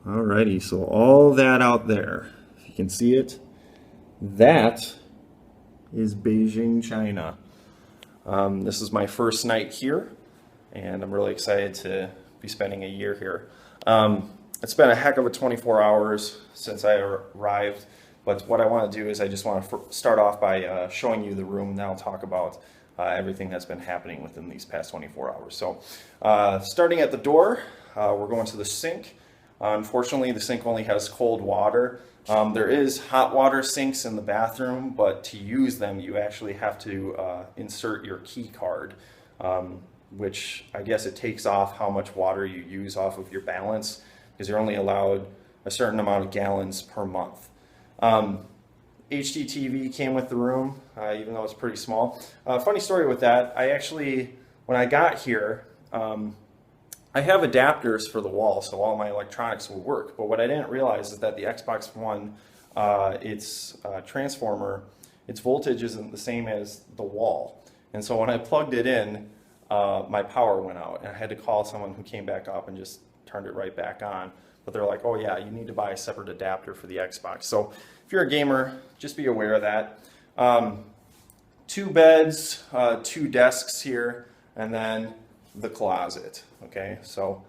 Alrighty, so all that out there, if you can see it, that is Beijing, China. This is my first night here, and I'm really excited to be spending a year here. It's been a heck of a 24 hours since I arrived, but what I want to do is I just want to start off by showing you the room, and then I'll talk about everything that's been happening within these past 24 hours. So, starting at the door, we're going to the sink. Unfortunately, the sink only has cold water. There is hot water sinks in the bathroom, but to use them, you actually have to insert your key card, which I guess it takes off how much water you use off of your balance, because you're only allowed a certain amount of gallons per month. HDTV came with the room, even though it's pretty small. Funny story with that, when I got here, I have adapters for the wall, so all my electronics will work. But what I didn't realize is that the Xbox One, its transformer, its voltage isn't the same as the wall. And so when I plugged it in, my power went out, and I had to call someone who came back up and just turned it right back on. But they're like, oh yeah, you need to buy a separate adapter for the Xbox. So if you're a gamer, just be aware of that. Two beds, two desks here, and then the closet. Okay, so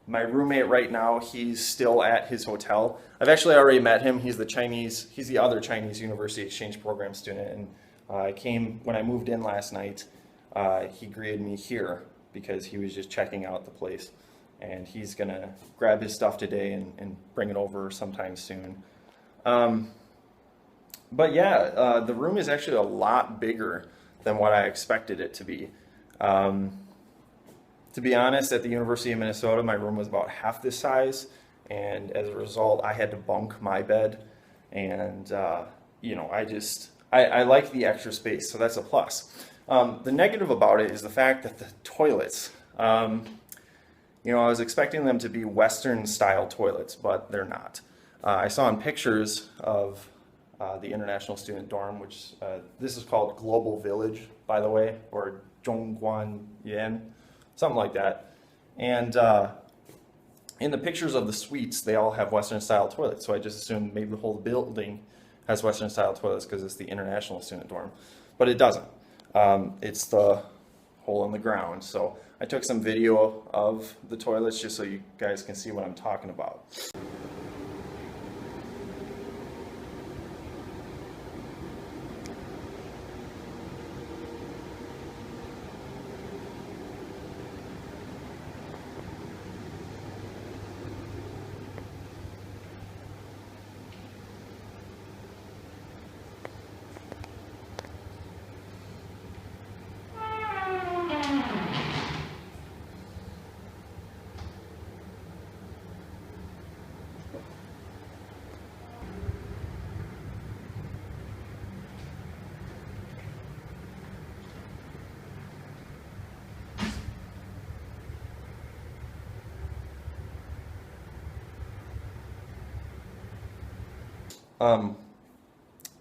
my roommate right now, he's still at his hotel. I've actually already met him. He's the other Chinese university exchange program student, and when I moved in last night, he greeted me here because he was just checking out the place, and he's gonna grab his stuff today and bring it over sometime soon. But yeah, the room is actually a lot bigger than what I expected it to be. To be honest, at the University of Minnesota, my room was about half this size, and as a result, I had to bunk my bed. And I like the extra space, so that's a plus. The negative about it is the fact that the toilets, I was expecting them to be Western-style toilets, but they're not. I saw in pictures of the International Student Dorm, which this is called Global Village, by the way, or Zhongguan something like that. And in the pictures of the suites, they all have Western-style toilets. So I just assumed maybe the whole building has Western-style toilets because it's the International Student Dorm. But it doesn't. It's the hole in the ground. So I took some video of the toilets just so you guys can see what I'm talking about.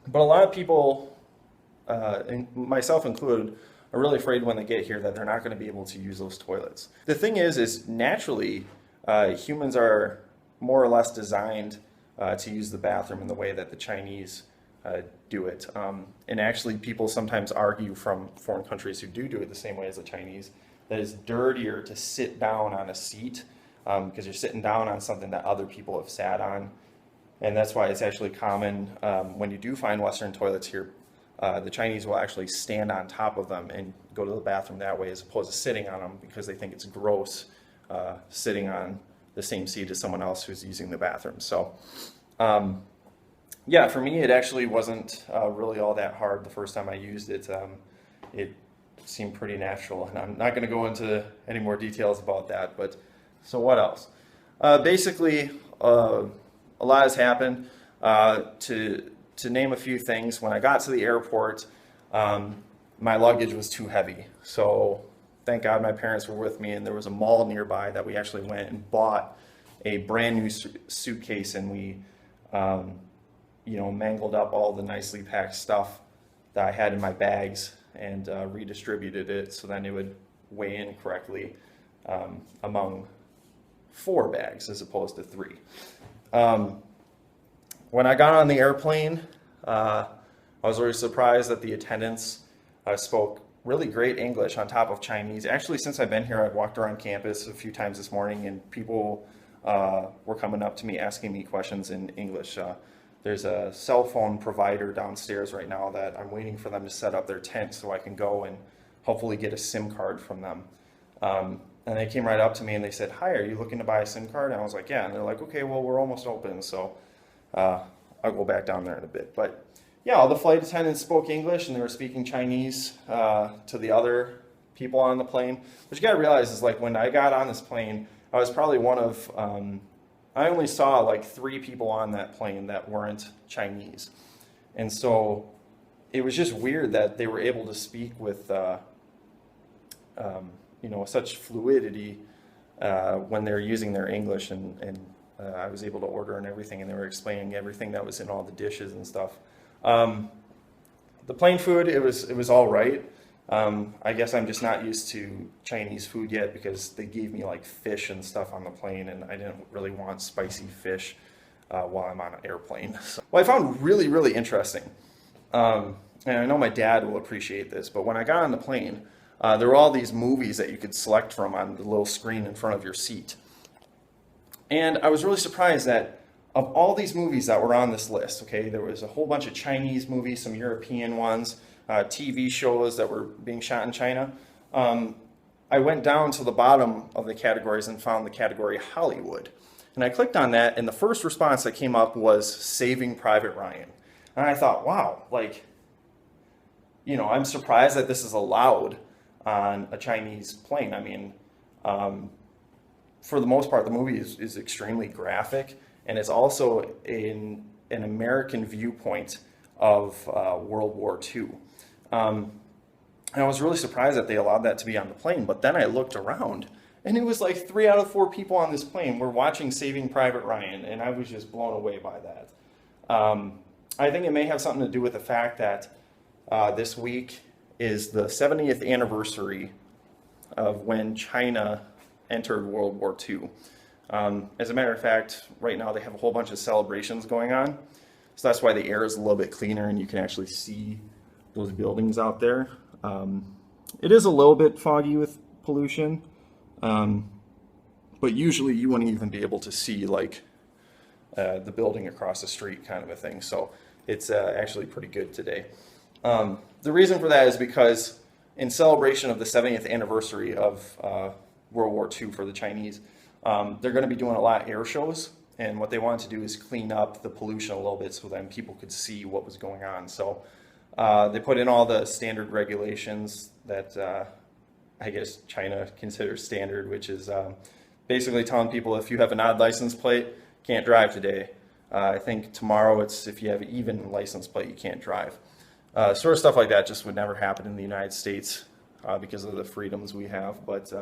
But a lot of people, myself included, are really afraid when they get here that they're not going to be able to use those toilets. The thing is naturally, humans are more or less designed to use the bathroom in the way that the Chinese do it. And actually, people sometimes argue from foreign countries who do it the same way as the Chinese that it's dirtier to sit down on a seat because you're sitting down on something that other people have sat on. And that's why it's actually common when you do find Western toilets here, the Chinese will actually stand on top of them and go to the bathroom that way as opposed to sitting on them because they think it's gross sitting on the same seat as someone else who's using the bathroom. So yeah, for me, it actually wasn't really all that hard the first time I used it. It seemed pretty natural, and I'm not going to go into any more details about that, but so what else? Basically, a lot has happened. To name a few things, when I got to the airport, my luggage was too heavy. So thank God my parents were with me, and there was a mall nearby that we actually went and bought a brand new suitcase, and we mangled up all the nicely packed stuff that I had in my bags and redistributed it so then it would weigh in correctly among 4 bags as opposed to 3. When I got on the airplane, I was really surprised that the attendants spoke really great English on top of Chinese. Actually, since I've been here, I've walked around campus a few times this morning, and people were coming up to me asking me questions in English. There's a cell phone provider downstairs right now that I'm waiting for them to set up their tent so I can go and hopefully get a SIM card from them. And they came right up to me and they said, "Hi, are you looking to buy a SIM card?" And I was like, "Yeah." And they're like, "Okay, well, we're almost open, so I'll go back down there in a bit." But yeah, all the flight attendants spoke English and they were speaking Chinese to the other people on the plane. What you gotta realize is, like, when I got on this plane, I was probably one of, I only saw like 3 people on that plane that weren't Chinese. And so it was just weird that they were able to speak with, such fluidity when they're using their English, and I was able to order and everything, and they were explaining everything that was in all the dishes and stuff. The plane food, it was all right. I guess I'm just not used to Chinese food yet because they gave me like fish and stuff on the plane, and I didn't really want spicy fish while I'm on an airplane. So, what I found really, really interesting, and I know my dad will appreciate this, but when I got on the plane, there were all these movies that you could select from on the little screen in front of your seat. And I was really surprised that of all these movies that were on this list, okay, there was a whole bunch of Chinese movies, some European ones, TV shows that were being shot in China. I went down to the bottom of the categories and found the category Hollywood. And I clicked on that, and the first response that came up was Saving Private Ryan. And I thought, wow, like, I'm surprised that this is allowed on a Chinese plane. I mean, for the most part, the movie is extremely graphic, and it's also an American viewpoint of World War II. And I was really surprised that they allowed that to be on the plane, but then I looked around, and it was like 3 out of 4 people on this plane were watching Saving Private Ryan, and I was just blown away by that. I think it may have something to do with the fact that this week is the 70th anniversary of when China entered World War II. As a matter of fact, right now they have a whole bunch of celebrations going on. So that's why the air is a little bit cleaner and you can actually see those buildings out there. It is a little bit foggy with pollution, but usually you wouldn't even be able to see like the building across the street kind of a thing. So it's actually pretty good today. The reason for that is because in celebration of the 70th anniversary of World War II for the Chinese, they're going to be doing a lot of air shows, and what they wanted to do is clean up the pollution a little bit so then people could see what was going on. So they put in all the standard regulations that I guess China considers standard, which is basically telling people if you have an odd license plate, can't drive today. I think tomorrow it's if you have an even license plate, you can't drive. Sort of stuff like that just would never happen in the United States because of the freedoms we have. But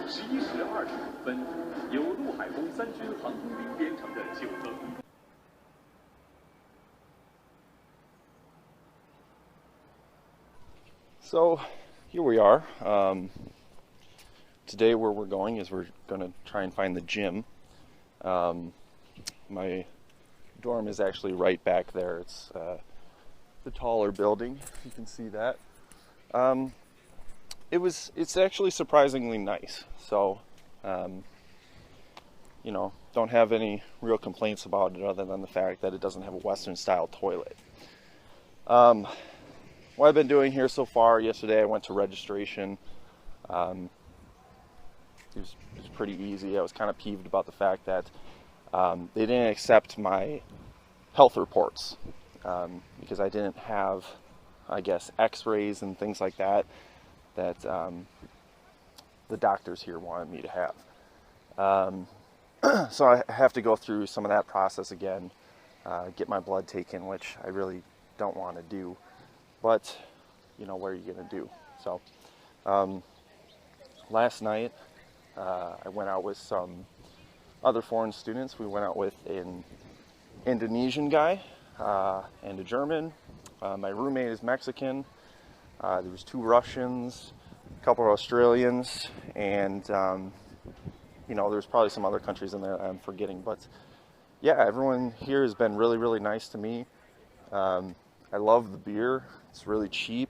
11时25分，由陆海空3军航空兵编成的9个。So here we are. Today where we're going is we're going to try and find the gym. My dorm is actually right back there. It's the taller building. You can see that. It's actually surprisingly nice. So, don't have any real complaints about it other than the fact that it doesn't have a Western style toilet. What I've been doing here so far, yesterday I went to registration. It was pretty easy. I was kind of peeved about the fact that they didn't accept my health reports. because I didn't have, I guess, x-rays and things like that that the doctors here wanted me to have. So I have to go through some of that process again, get my blood taken, which I really don't want to do, but you know, what are you going to do? So last night I went out with some other foreign students. We went out with an Indonesian guy and a German. My roommate is Mexican. There was 2 Russians, a couple of Australians, and you know, there's probably some other countries in there I'm forgetting, but yeah, everyone here has been really, really nice to me. I love the beer. It's really cheap.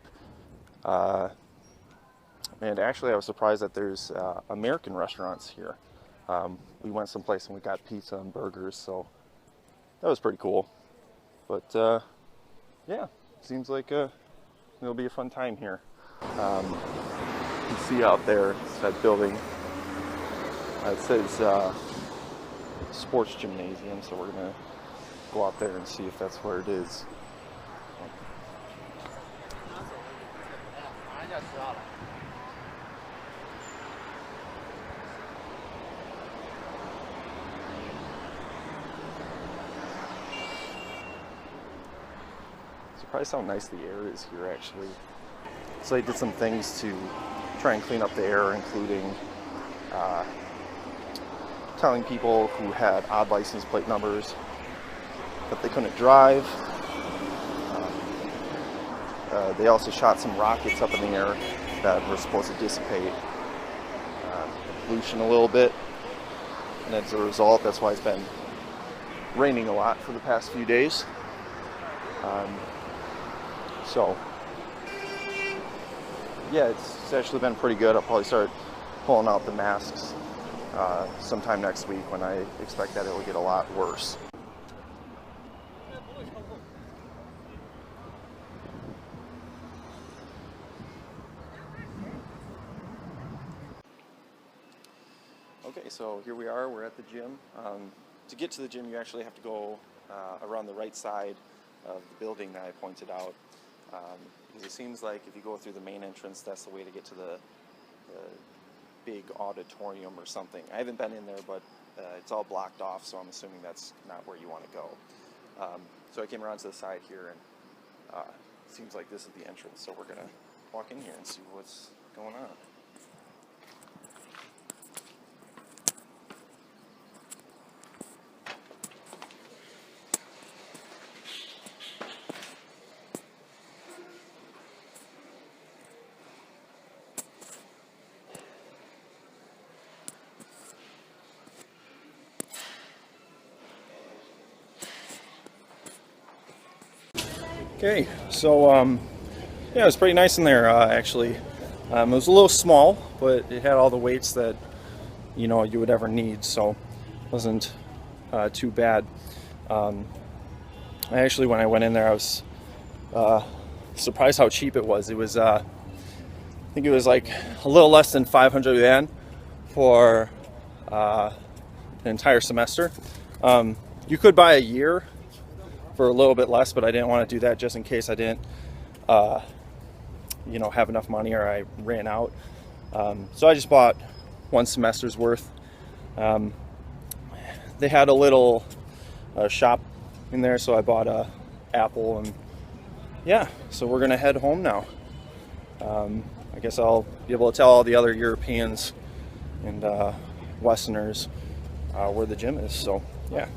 And actually, I was surprised that there's American restaurants here. We went someplace and we got pizza and burgers, so that was pretty cool. But yeah, seems like it'll be a fun time here. You can see out there, it's that building. It says sports gymnasium, so we're gonna go out there and see if that's where it is. Surprised how nice the air is here, actually. So I did some things to try and clean up the air, including telling people who had odd license plate numbers that they couldn't drive. They also shot some rockets up in the air that were supposed to dissipate pollution a little bit. And as a result, that's why it's been raining a lot for the past few days. So, yeah, it's actually been pretty good. I'll probably start pulling out the masks sometime next week, when I expect that it will get a lot worse. Okay, so here we are, we're at the gym. To get to the gym, you actually have to go around the right side of the building that I pointed out. Because it seems like if you go through the main entrance, that's the way to get to the big auditorium or something. I haven't been in there, but it's all blocked off, so I'm assuming that's not where you want to go. So I came around to the side here, and it seems like this is the entrance, so we're going to walk in here and see what's going on. Okay, so yeah, it was pretty nice in there, actually. It was a little small, but it had all the weights that, you know, you would ever need, so it wasn't too bad. Actually, when I went in there, I was surprised how cheap it was. It was, I think it was like a little less than 500 yuan for an entire semester. You could buy a year for a little bit less, but I didn't want to do that just in case I didn't, you know, have enough money or I ran out. So I just bought one semester's worth. They had a little shop in there, so I bought a apple, and yeah, so we're gonna head home now. I guess I'll be able to tell all the other Europeans and Westerners where the gym is. So yeah.